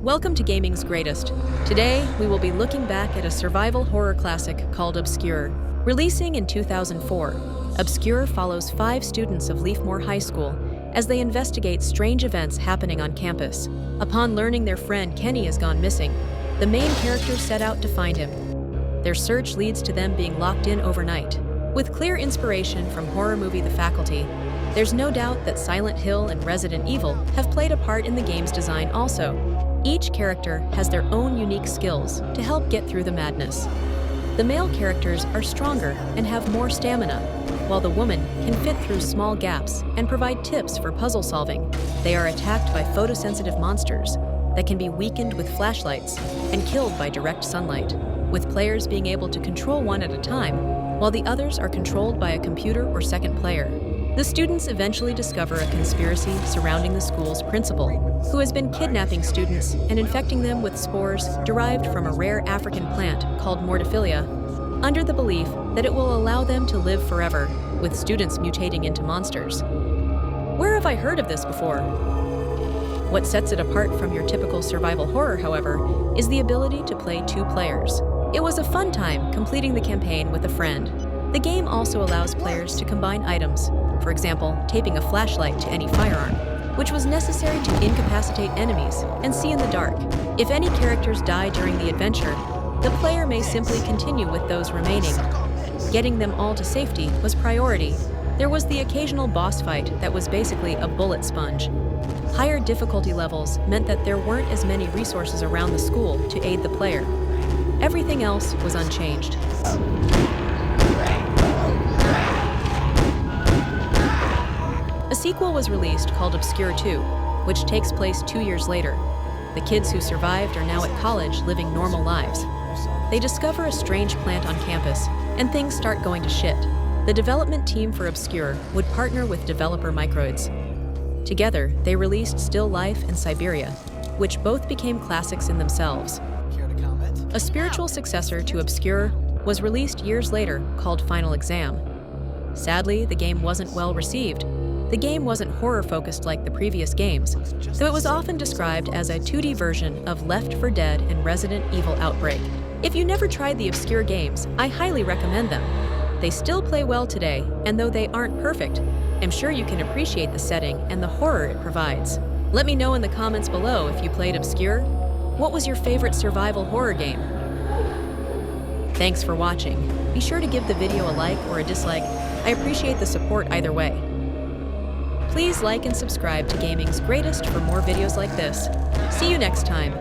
Welcome to Gaming's Greatest. Today, we will be looking back at a survival horror classic called Obscure. Releasing in 2004, Obscure follows 5 students of Leafmore High School as they investigate strange events happening on campus. Upon learning their friend Kenny has gone missing, the main characters set out to find him. Their search leads to them being locked in overnight. With clear inspiration from horror movie The Faculty, there's no doubt that Silent Hill and Resident Evil have played a part in the game's design also. Each character has their own unique skills to help get through the madness. The male characters are stronger and have more stamina, while the woman can fit through small gaps and provide tips for puzzle solving. They are attacked by photosensitive monsters that can be weakened with flashlights and killed by direct sunlight, with players being able to control one at a time, while the others are controlled by a computer or second player. The students eventually discover a conspiracy surrounding the school's principal, who has been kidnapping students and infecting them with spores derived from a rare African plant called Mordophilia, under the belief that it will allow them to live forever, with students mutating into monsters. Where have I heard of this before? What sets it apart from your typical survival horror, however, is the ability to play 2 players. It was a fun time completing the campaign with a friend. The game also allows players to combine items, for example, taping a flashlight to any firearm, which was necessary to incapacitate enemies and see in the dark. If any characters die during the adventure, the player may simply continue with those remaining. Getting them all to safety was priority. There was the occasional boss fight that was basically a bullet sponge. Higher difficulty levels meant that there weren't as many resources around the school to aid the player. Everything else was unchanged. A sequel was released called Obscure 2, which takes place 2 years later. The kids who survived are now at college living normal lives. They discover a strange plant on campus, and things start going to shit. The development team for Obscure would partner with developer Microids. Together, they released Still Life and Siberia, which both became classics in themselves. A spiritual successor to Obscure was released years later called Final Exam. Sadly, the game wasn't well received. The game wasn't horror-focused like the previous games, though it was often described as a 2D version of Left 4 Dead and Resident Evil Outbreak. If you never tried the Obscure games, I highly recommend them. They still play well today, and though they aren't perfect, I'm sure you can appreciate the setting and the horror it provides. Let me know in the comments below if you played Obscure. What was your favorite survival horror game? Thanks for watching. Be sure to give the video a like or a dislike. I appreciate the support either way. Please like and subscribe to Gaming's Greatest for more videos like this. See you next time.